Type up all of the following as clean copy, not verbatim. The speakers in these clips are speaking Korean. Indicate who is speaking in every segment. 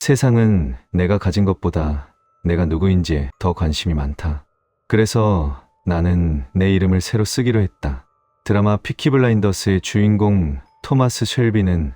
Speaker 1: 세상은 내가 가진 것보다 내가 누구인지에 더 관심이 많다. 그래서 나는 내 이름을 새로 쓰기로 했다. 드라마 피키 블라인더스의 주인공 토마스 쉘비는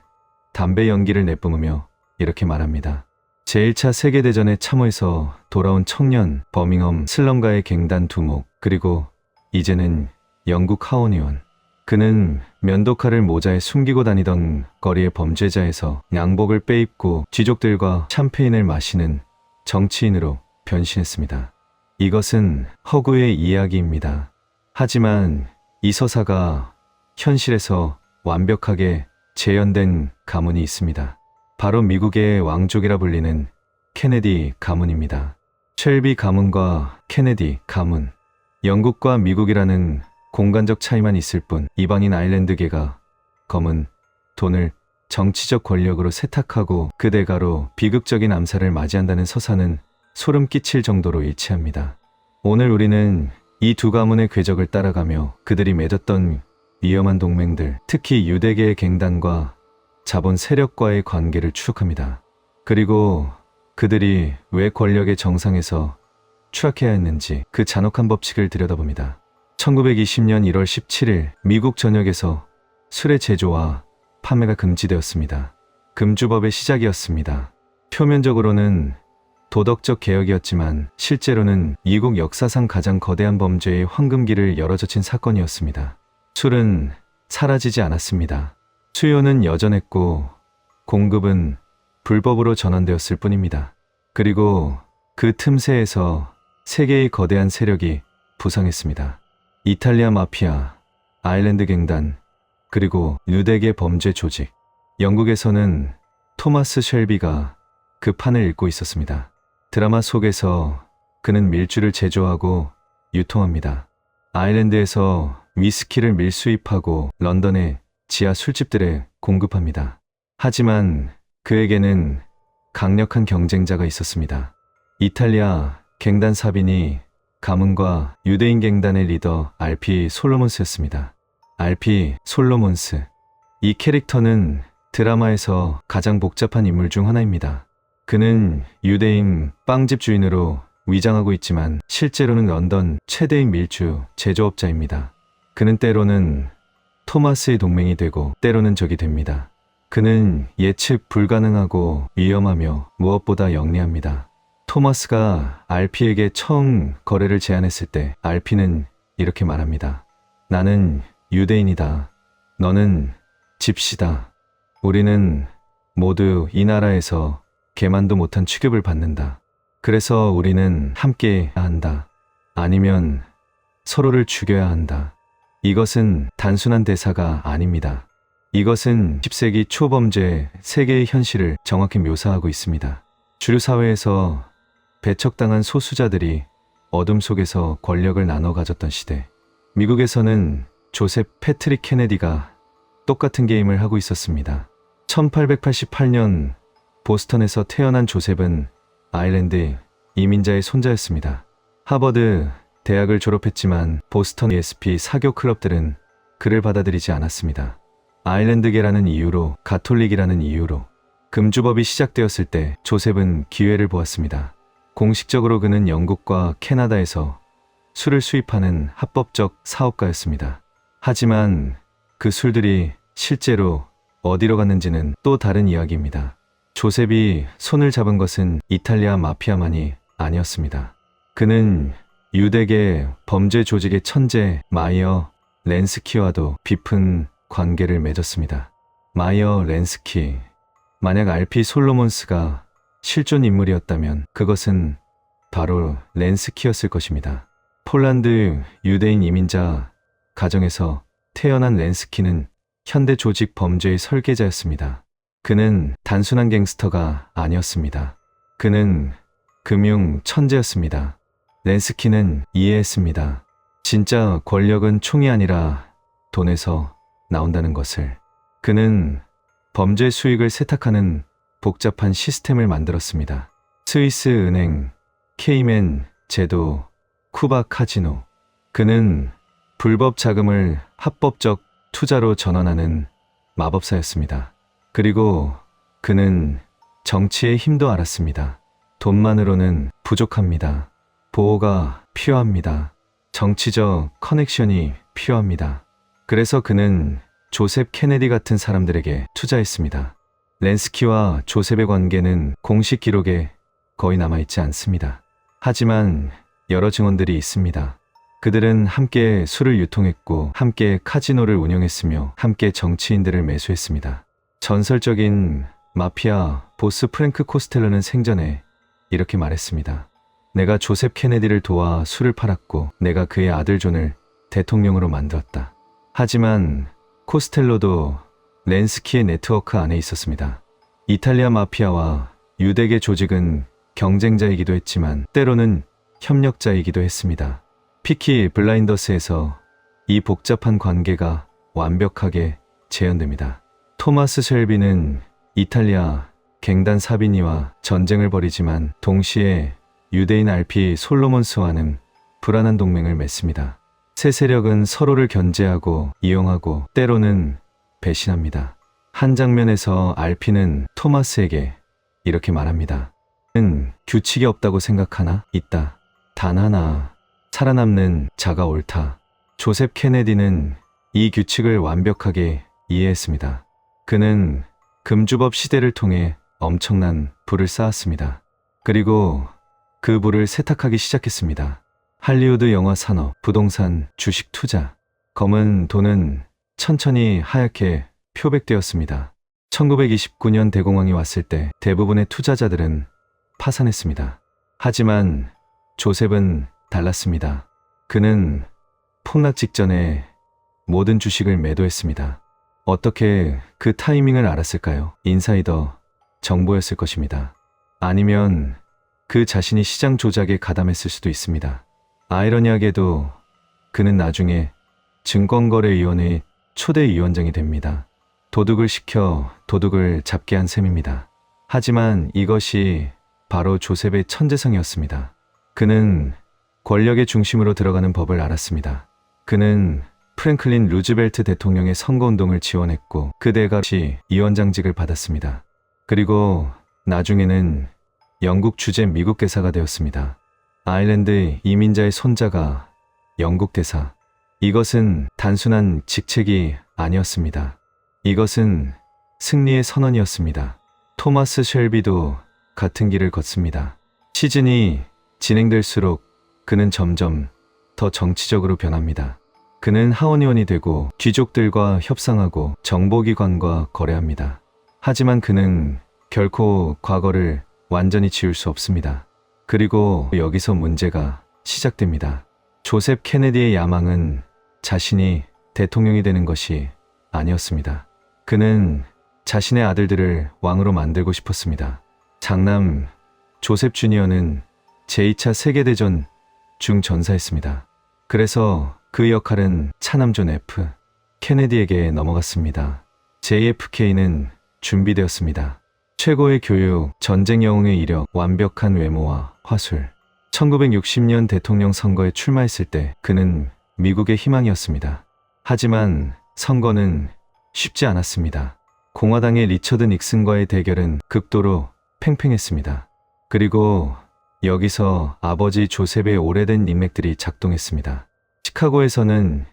Speaker 1: 담배 연기를 내뿜으며 이렇게 말합니다. 제1차 세계대전에 참호해서 돌아온 청년, 버밍엄 슬럼가의 갱단 두목, 그리고 이제는 영국 하원의원. 그는 면도칼을 모자에 숨기고 다니던 거리의 범죄자에서 양복을 빼입고 귀족들과 샴페인을 마시는 정치인으로 변신했습니다. 이것은 허구의 이야기입니다. 하지만 이 서사가 현실에서 완벽하게 재현된 가문이 있습니다. 바로 미국의 왕족이라 불리는 케네디 가문입니다. 쉘비 가문과 케네디 가문. 영국과 미국이라는 공간적 차이만 있을 뿐 이방인 아일랜드계가 검은 돈을 정치적 권력으로 세탁하고 그 대가로 비극적인 암살을 맞이한다는 서사는 소름 끼칠 정도로 일치합니다. 오늘 우리는 이 두 가문의 궤적을 따라가며 그들이 맺었던 위험한 동맹들, 특히 유대계의 갱단과 자본 세력과의 관계를 추적합니다. 그리고 그들이 왜 권력의 정상에서 추락해야 했는지 그 잔혹한 법칙을 들여다봅니다. 1920년 1월 17일 미국 전역에서 술의 제조와 판매가 금지되었습니다. 금주법의 시작이었습니다. 표면적으로는 도덕적 개혁이었지만 실제로는 미국 역사상 가장 거대한 범죄의 황금기를 열어젖힌 사건이었습니다. 술은 사라지지 않았습니다. 수요는 여전했고 공급은 불법으로 전환되었을 뿐입니다. 그리고 그 틈새에서 세계의 거대한 세력이 부상했습니다. 이탈리아 마피아, 아일랜드 갱단, 그리고 유대계 범죄 조직. 영국에서는 토마스 쉘비가 그 판을 읽고 있었습니다. 드라마 속에서 그는 밀주를 제조하고 유통합니다. 아일랜드에서 위스키를 밀수입하고 런던의 지하 술집들에 공급합니다. 하지만 그에게는 강력한 경쟁자가 있었습니다. 이탈리아 갱단 사빈이 가문과 유대인 갱단의 리더 알피 솔로몬스였습니다. 알피 솔로몬스. 이 캐릭터는 드라마에서 가장 복잡한 인물 중 하나입니다. 그는 유대인 빵집 주인으로 위장하고 있지만 실제로는 런던 최대의 밀주 제조업자입니다. 그는 때로는 토마스의 동맹이 되고 때로는 적이 됩니다. 그는 예측 불가능하고 위험하며 무엇보다 영리합니다. 토마스가 알피에게 처음 거래를 제안했을 때 알피는 이렇게 말합니다. 나는 유대인이다. 너는 집시다. 우리는 모두 이 나라에서 개만도 못한 취급을 받는다. 그래서 우리는 함께 해야 한다. 아니면 서로를 죽여야 한다. 이것은 단순한 대사가 아닙니다. 이것은 10세기 초범죄 세계의 현실을 정확히 묘사하고 있습니다. 주류 사회에서 배척당한 소수자들이 어둠 속에서 권력을 나눠 가졌던 시대. 미국에서는 조셉 패트릭 케네디가 똑같은 게임을 하고 있었습니다. 1888년 보스턴에서 태어난 조셉은 아일랜드 이민자의 손자였습니다. 하버드 대학을 졸업했지만 보스턴 ESP 사교 클럽들은 그를 받아들이지 않았습니다. 아일랜드계라는 이유로, 가톨릭이라는 이유로. 금주법이 시작되었을 때 조셉은 기회를 보았습니다. 공식적으로 그는 영국과 캐나다에서 술을 수입하는 합법적 사업가였습니다. 하지만 그 술들이 실제로 어디로 갔는지는 또 다른 이야기입니다. 조셉이 손을 잡은 것은 이탈리아 마피아만이 아니었습니다. 그는 유대계 범죄 조직의 천재 마이어 렌스키와도 깊은 관계를 맺었습니다. 마이어 렌스키. 만약 알피 솔로몬스가 실존 인물이었다면 그것은 바로 렌스키였을 것입니다. 폴란드 유대인 이민자 가정에서 태어난 렌스키는 현대 조직 범죄의 설계자였습니다. 그는 단순한 갱스터가 아니었습니다. 그는 금융 천재였습니다. 렌스키는 이해했습니다. 진짜 권력은 총이 아니라 돈에서 나온다는 것을. 그는 범죄 수익을 세탁하는 복잡한 시스템을 만들었습니다. 스위스 은행, 케이맨 제도, 쿠바 카지노. 그는 불법 자금을 합법적 투자로 전환하는 마법사였습니다. 그리고 그는 정치의 힘도 알았습니다. 돈만으로는 부족합니다. 보호가 필요합니다. 정치적 커넥션이 필요합니다. 그래서 그는 조셉 케네디 같은 사람들에게 투자했습니다. 렌스키와 조셉의 관계는 공식 기록에 거의 남아있지 않습니다. 하지만 여러 증언들이 있습니다. 그들은 함께 술을 유통했고 함께 카지노를 운영했으며 함께 정치인들을 매수했습니다. 전설적인 마피아 보스 프랭크 코스텔로는 생전에 이렇게 말했습니다. 내가 조셉 케네디를 도와 술을 팔았고 내가 그의 아들 존을 대통령으로 만들었다. 하지만 코스텔로도 렌스키의 네트워크 안에 있었습니다. 이탈리아 마피아와 유대계 조직은 경쟁자이기도 했지만 때로는 협력자이기도 했습니다. 피키 블라인더스에서 이 복잡한 관계가 완벽하게 재현됩니다. 토마스 쉘비는 이탈리아 갱단 사비니와 전쟁을 벌이지만 동시에 유대인 알피 솔로몬스와는 불안한 동맹을 맺습니다. 세 세력은 서로를 견제하고 이용하고 때로는 배신합니다. 한 장면에서 알피는 토마스에게 이렇게 말합니다. 는 규칙이 없다고 생각하나? 있다. 단 하나. 살아남는 자가 옳다. 조셉 케네디는 이 규칙을 완벽하게 이해했습니다. 그는 금주법 시대를 통해 엄청난 부를 쌓았습니다. 그리고 그 부를 세탁하기 시작했습니다. 할리우드 영화 산업, 부동산, 주식 투자. 검은 돈은 천천히 하얗게 표백되었습니다. 1929년 대공황이 왔을 때 대부분의 투자자들은 파산했습니다. 하지만 조셉은 달랐습니다. 그는 폭락 직전에 모든 주식을 매도했습니다. 어떻게 그 타이밍을 알았을까요? 인사이더 정보였을 것입니다. 아니면 그 자신이 시장 조작에 가담했을 수도 있습니다. 아이러니하게도 그는 나중에 증권거래위원회의 초대위원장이 됩니다. 도둑을 시켜 도둑을 잡게 한 셈입니다. 하지만 이것이 바로 조셉의 천재성이었습니다. 그는 권력의 중심으로 들어가는 법을 알았습니다. 그는 프랭클린 루즈벨트 대통령의 선거운동을 지원했고 그 대가시 위원장직을 받았습니다. 그리고 나중에는 영국 주재 미국 대사가 되었습니다. 아일랜드 이민자의 손자가 영국 대사. 이것은 단순한 직책이 아니었습니다. 이것은 승리의 선언이었습니다. 토마스 쉘비도 같은 길을 걷습니다. 시즌이 진행될수록 그는 점점 더 정치적으로 변합니다. 그는 하원의원이 되고 귀족들과 협상하고 정보기관과 거래합니다. 하지만 그는 결코 과거를 완전히 지울 수 없습니다. 그리고 여기서 문제가 시작됩니다. 조셉 케네디의 야망은 자신이 대통령이 되는 것이 아니었습니다. 그는 자신의 아들들을 왕으로 만들고 싶었습니다. 장남 조셉 주니어는 제2차 세계대전 중 전사했습니다. 그래서 그 역할은 차남 존 F. 케네디에게 넘어갔습니다. JFK는 준비되었습니다. 최고의 교육, 전쟁 영웅의 이력, 완벽한 외모와 화술. 1960년 대통령 선거에 출마했을 때 그는 미국의 희망이었습니다. 하지만 선거는 쉽지 않았습니다. 공화당의 리처드 닉슨과의 대결은 극도로 팽팽했습니다. 그리고 여기서 아버지 조셉의 오래된 인맥들이 작동했습니다. 시카고에서는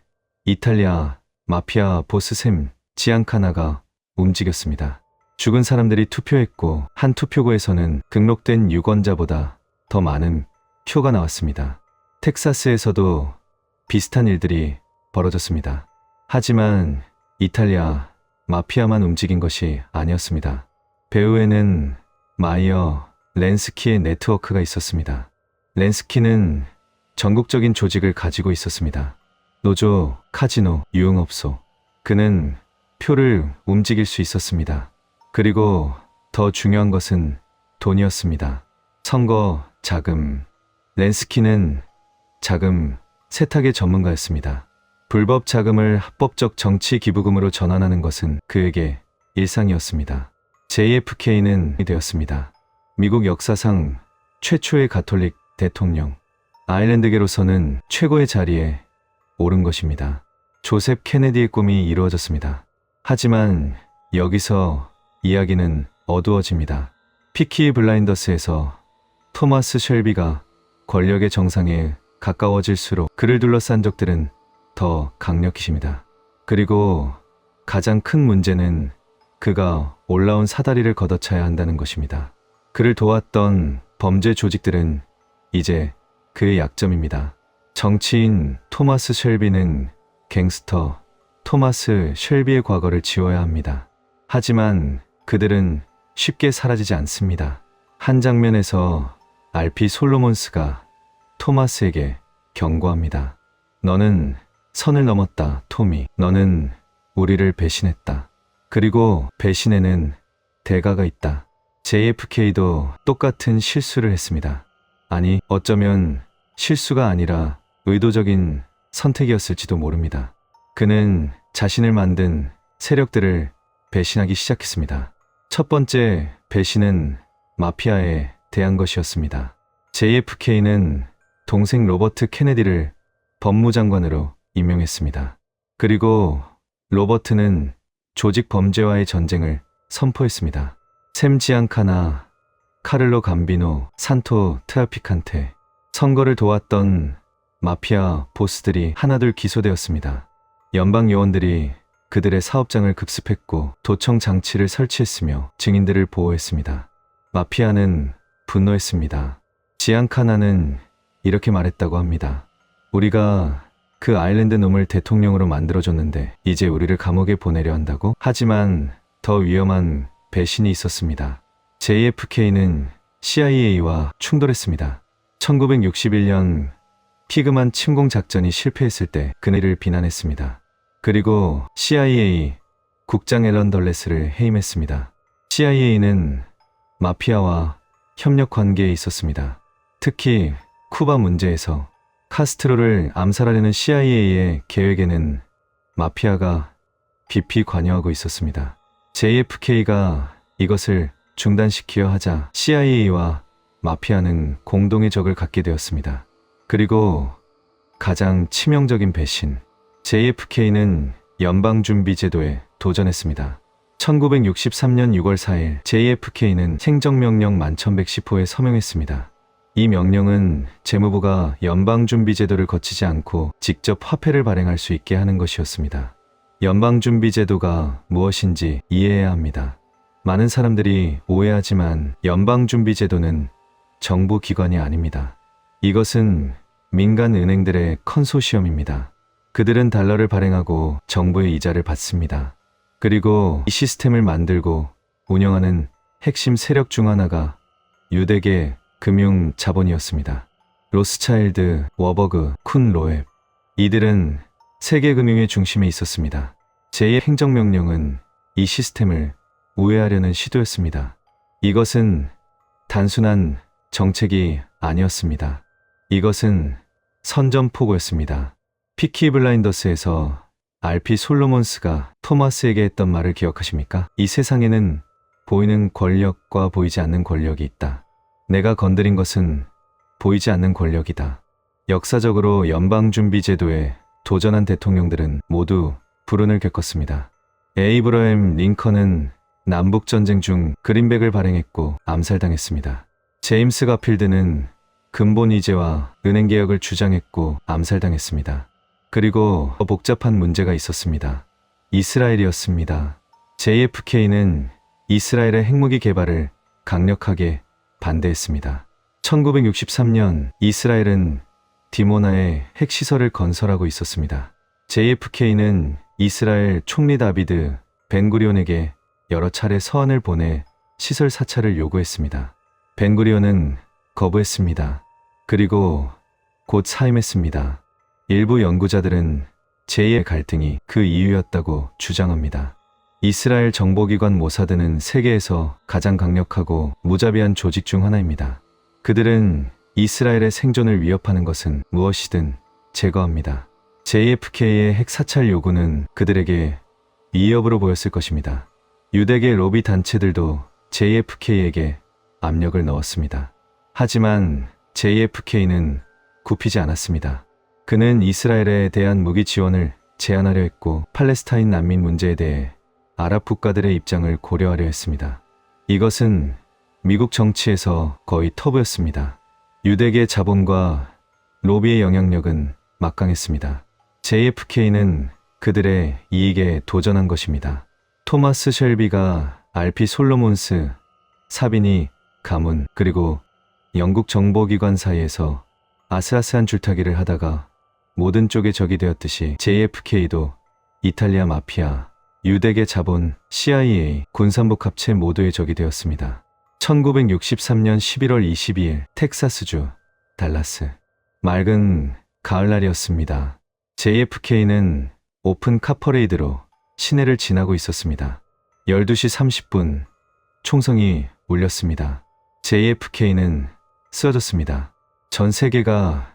Speaker 1: 이탈리아 마피아 보스 샘 지앙카나가 움직였습니다. 죽은 사람들이 투표했고 한 투표구에서는 등록된 유권자보다 더 많은 표가 나왔습니다. 텍사스에서도 비슷한 일들이 벌어졌습니다. 하지만 이탈리아 마피아만 움직인 것이 아니었습니다. 배후에는 마이어 렌스키의 네트워크가 있었습니다. 렌스키는 전국적인 조직을 가지고 있었습니다. 노조, 카지노, 유흥업소. 그는 표를 움직일 수 있었습니다. 그리고 더 중요한 것은 돈이었습니다. 선거, 자금. 렌스키는 자금 세탁의 전문가였습니다. 불법 자금을 합법적 정치 기부금으로 전환하는 것은 그에게 일상이었습니다. JFK는 되었습니다. 미국 역사상 최초의 가톨릭 대통령. 아일랜드계로서는 최고의 자리에 오른 것입니다. 조셉 케네디의 꿈이 이루어졌습니다. 하지만 여기서 이야기는 어두워집니다. 피키 블라인더스에서 토마스 쉘비가 권력의 정상에 가까워질수록 그를 둘러싼 적들은 더 강력해집니다. 그리고 가장 큰 문제는 그가 올라온 사다리를 걷어차야 한다는 것입니다. 그를 도왔던 범죄 조직들은 이제 그의 약점입니다. 정치인 토마스 쉘비는 갱스터 토마스 쉘비의 과거를 지워야 합니다. 하지만 그들은 쉽게 사라지지 않습니다. 한 장면에서 알피 솔로몬스가 토마스에게 경고합니다. 너는 선을 넘었다, 토미. 너는 우리를 배신했다. 그리고 배신에는 대가가 있다. JFK도 똑같은 실수를 했습니다. 아니, 어쩌면 실수가 아니라 의도적인 선택이었을지도 모릅니다. 그는 자신을 만든 세력들을 배신하기 시작했습니다. 첫 번째 배신은 마피아에 대한 것이었습니다. JFK는 동생 로버트 케네디를 법무장관으로 임명했습니다. 그리고 로버트는 조직 범죄와의 전쟁을 선포했습니다. 샘 지앙카나, 카를로 감비노, 산토 트라피칸테, 선거를 도왔던 마피아 보스들이 하나둘 기소되었습니다. 연방 요원들이 그들의 사업장을 급습했고 도청 장치를 설치했으며 증인들을 보호했습니다. 마피아는 분노했습니다. 지앙카나는 이렇게 말했다고 합니다. 우리가 그 아일랜드 놈을 대통령으로 만들어줬는데 이제 우리를 감옥에 보내려 한다고? 하지만 더 위험한 배신이 있었습니다. JFK는 CIA와 충돌했습니다. 1961년 피그만 침공 작전이 실패했을 때 그네를 비난했습니다. 그리고 CIA 국장 앨런 덜레스를 해임했습니다. CIA는 마피아와 협력 관계에 있었습니다. 특히 쿠바 문제에서 카스트로를 암살하려는 CIA의 계획에는 마피아가 깊이 관여하고 있었습니다. JFK가 이것을 중단시키려 하자 CIA와 마피아는 공동의 적을 갖게 되었습니다. 그리고 가장 치명적인 배신, JFK는 연방준비제도에 도전했습니다. 1963년 6월 4일 JFK는 행정명령 1110호에 서명했습니다. 이 명령은 재무부가 연방준비제도를 거치지 않고 직접 화폐를 발행할 수 있게 하는 것이었습니다. 연방준비제도가 무엇인지 이해해야 합니다. 많은 사람들이 오해하지만 연방준비제도는 정부 기관이 아닙니다. 이것은 민간 은행들의 컨소시엄입니다. 그들은 달러를 발행하고 정부의 이자를 받습니다. 그리고 이 시스템을 만들고 운영하는 핵심 세력 중 하나가 유대계 금융 자본이었습니다. 로스차일드, 워버그, 쿤 로앱. 이들은 세계 금융의 중심에 있었습니다. 제2의 행정명령은 이 시스템을 우회하려는 시도였습니다. 이것은 단순한 정책이 아니었습니다. 이것은 선전포고였습니다. 피키 블라인더스에서 알피 솔로몬스가 토마스에게 했던 말을 기억하십니까? 이 세상에는 보이는 권력과 보이지 않는 권력이 있다. 내가 건드린 것은 보이지 않는 권력이다. 역사적으로 연방준비제도에 도전한 대통령들은 모두 불운을 겪었습니다. 에이브러햄 링컨은 남북전쟁 중 그린백을 발행했고 암살당했습니다. 제임스 가필드는 근본 이제와 은행개혁을 주장했고 암살당했습니다. 그리고 더 복잡한 문제가 있었습니다. 이스라엘이었습니다. JFK는 이스라엘의 핵무기 개발을 강력하게 반대했습니다. 1963년 이스라엘은 디모나에 핵시설을 건설하고 있었습니다. JFK는 이스라엘 총리 다비드 벤구리온에게 여러 차례 서한을 보내 시설 사찰을 요구했습니다. 벤구리온은 거부했습니다. 그리고 곧 사임했습니다. 일부 연구자들은 제2의 갈등이 그 이유였다고 주장합니다. 이스라엘 정보기관 모사드는 세계에서 가장 강력하고 무자비한 조직 중 하나입니다. 그들은 이스라엘의 생존을 위협하는 것은 무엇이든 제거합니다. JFK의 핵 사찰 요구는 그들에게 위협으로 보였을 것입니다. 유대계 로비 단체들도 JFK에게 압력을 넣었습니다. 하지만 JFK는 굽히지 않았습니다. 그는 이스라엘에 대한 무기 지원을 제한하려 했고 팔레스타인 난민 문제에 대해 아랍 국가들의 입장을 고려하려 했습니다. 이것은 미국 정치에서 거의 터부였습니다. 유대계 자본과 로비의 영향력은 막강했습니다. JFK는 그들의 이익에 도전한 것입니다. 토마스 셸비가 RP 솔로몬스, 사비니, 가문, 그리고 영국 정보기관 사이에서 아슬아슬한 줄타기를 하다가 모든 쪽의 적이 되었듯이 JFK도 이탈리아 마피아, 유대계 자본, CIA, 군산복 합체 모두의 적이 되었습니다. 1963년 11월 22일 텍사스주 달라스. 맑은 가을날이었습니다. JFK는 오픈 카퍼레이드로 시내를 지나고 있었습니다. 12시 30분 총성이 울렸습니다. JFK는 쓰러졌습니다. 전 세계가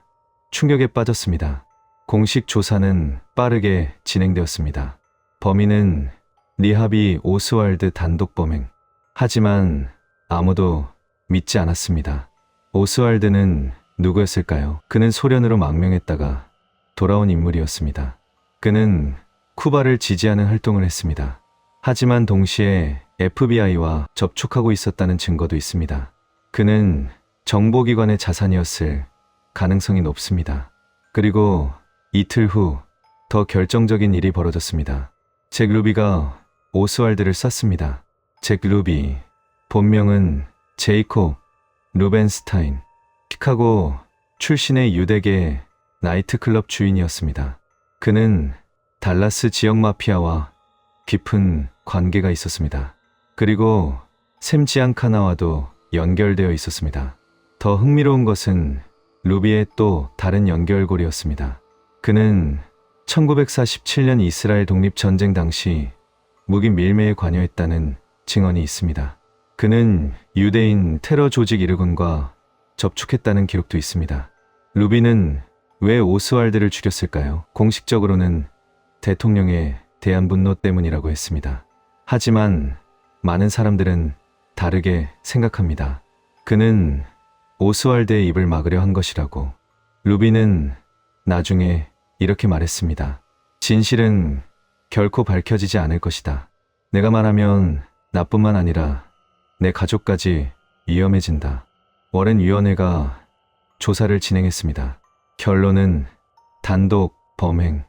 Speaker 1: 충격에 빠졌습니다. 공식 조사는 빠르게 진행되었습니다. 범인은 리하비 오스왈드 단독 범행. 하지만 아무도 믿지 않았습니다. 오스왈드는 누구였을까요? 그는 소련으로 망명했다가 돌아온 인물이었습니다. 그는 쿠바를 지지하는 활동을 했습니다. 하지만 동시에 FBI와 접촉하고 있었다는 증거도 있습니다. 그는 정보기관의 자산이었을 가능성이 높습니다. 그리고 이틀 후 더 결정적인 일이 벌어졌습니다. 잭 루비가 오스왈드를 쐈습니다. 잭 루비, 본명은 제이콥 루벤스타인, 시카고 출신의 유대계 나이트클럽 주인이었습니다. 그는 달라스 지역 마피아와 깊은 관계가 있었습니다. 그리고 샘 지앙카나와도 연결되어 있었습니다. 더 흥미로운 것은 루비의 또 다른 연결고리였습니다. 그는 1947년 이스라엘 독립전쟁 당시 무기 밀매에 관여했다는 증언이 있습니다. 그는 유대인 테러 조직 이르군과 접촉했다는 기록도 있습니다. 루비는 왜 오스왈드를 죽였을까요? 공식적으로는 대통령에 대한 분노 때문이라고 했습니다. 하지만 많은 사람들은 다르게 생각합니다. 그는 오스왈드의 입을 막으려 한 것이라고. 루비는 나중에 이렇게 말했습니다. 진실은 결코 밝혀지지 않을 것이다. 내가 말하면 나뿐만 아니라 내 가족까지 위험해진다. 워렌 위원회가 조사를 진행했습니다. 결론은 단독 범행,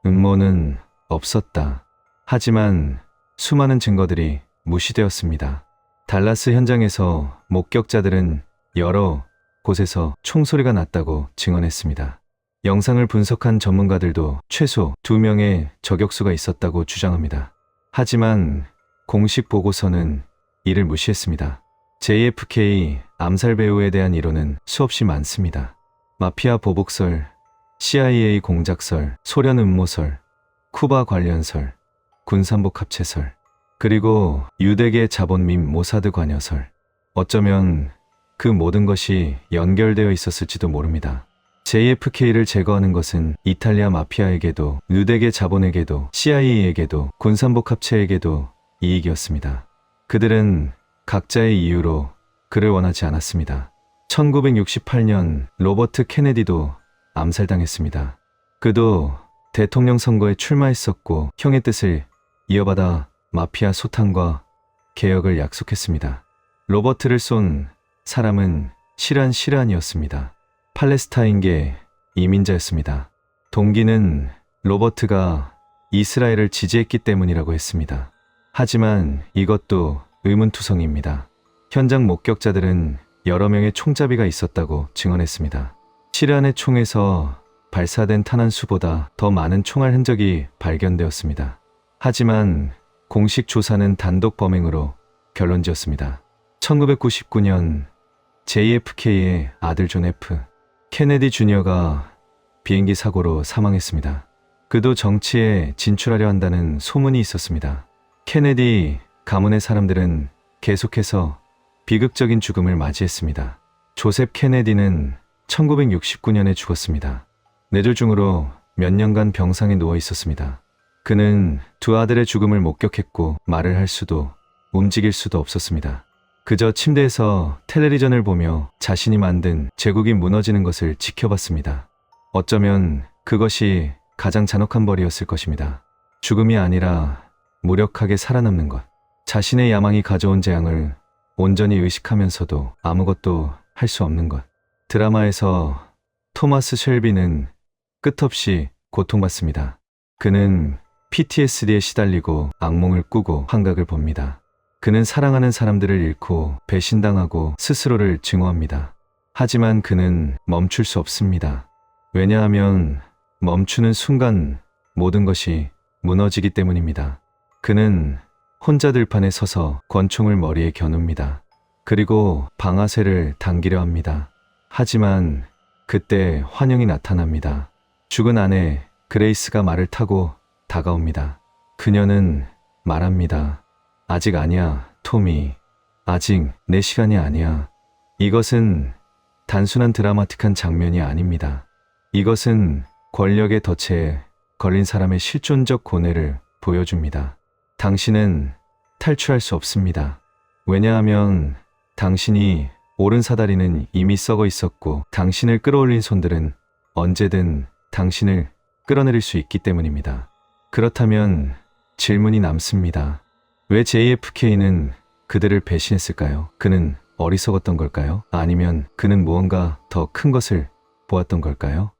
Speaker 1: 음모는 없었다. 하지만 수많은 증거들이 무시되었습니다. 달라스 현장에서 목격자들은 여러 곳에서 총소리가 났다고 증언했습니다. 영상을 분석한 전문가들도 최소 2명의 저격수가 있었다고 주장합니다. 하지만 공식 보고서는 이를 무시했습니다. JFK 암살 배우에 대한 이론은 수없이 많습니다. 마피아 보복설, CIA 공작설, 소련 음모설, 쿠바 관련설, 군산복 합체설, 그리고 유대계 자본 및 모사드 관여설. 어쩌면 그 모든 것이 연결되어 있었을지도 모릅니다. JFK를 제거하는 것은 이탈리아 마피아에게도, 유대계 자본에게도, CIA에게도, 군산복 합체에게도 이익이었습니다. 그들은 각자의 이유로 그를 원하지 않았습니다. 1968년 로버트 케네디도 암살당했습니다. 그도 대통령 선거에 출마했었고 형의 뜻을 이어받아 마피아 소탕과 개혁을 약속했습니다. 로버트를 쏜 사람은 시란이었습니다. 팔레스타인계 이민자였습니다. 동기는 로버트가 이스라엘을 지지했기 때문이라고 했습니다. 하지만 이것도 의문투성입니다. 현장 목격자들은 여러 명의 총잡이가 있었다고 증언했습니다. 시란의 총에서 발사된 탄환수보다 더 많은 총알 흔적이 발견되었습니다. 하지만 공식 조사는 단독 범행으로 결론지었습니다. 1999년 JFK의 아들 존 F. 케네디 주니어가 비행기 사고로 사망했습니다. 그도 정치에 진출하려 한다는 소문이 있었습니다. 케네디 가문의 사람들은 계속해서 비극적인 죽음을 맞이했습니다. 조셉 케네디는 1969년에 죽었습니다. 뇌졸중으로 몇 년간 병상에 누워 있었습니다. 그는 두 아들의 죽음을 목격했고 말을 할 수도 움직일 수도 없었습니다. 그저 침대에서 텔레비전을 보며 자신이 만든 제국이 무너지는 것을 지켜봤습니다. 어쩌면 그것이 가장 잔혹한 벌이었을 것입니다. 죽음이 아니라 무력하게 살아남는 것. 자신의 야망이 가져온 재앙을 온전히 의식하면서도 아무것도 할 수 없는 것. 드라마에서 토마스 셸비는 끝없이 고통받습니다. 그는 PTSD에 시달리고 악몽을 꾸고 환각을 봅니다. 그는 사랑하는 사람들을 잃고 배신당하고 스스로를 증오합니다. 하지만 그는 멈출 수 없습니다. 왜냐하면 멈추는 순간 모든 것이 무너지기 때문입니다. 그는 혼자 들판에 서서 권총을 머리에 겨눕니다. 그리고 방아쇠를 당기려 합니다. 하지만 그때 환영이 나타납니다. 죽은 아내 그레이스가 말을 타고 다가옵니다. 그녀는 말합니다. 아직 아니야, 토미. 아직 내 시간이 아니야. 이것은 단순한 드라마틱한 장면이 아닙니다. 이것은 권력의 덫에 걸린 사람의 실존적 고뇌를 보여줍니다. 당신은 탈출할 수 없습니다. 왜냐하면 당신이 오른 사다리는 이미 썩어 있었고 당신을 끌어올린 손들은 언제든 당신을 끌어내릴 수 있기 때문입니다. 그렇다면 질문이 남습니다. 왜 JFK는 그들을 배신했을까요? 그는 어리석었던 걸까요? 아니면 그는 무언가 더 큰 것을 보았던 걸까요?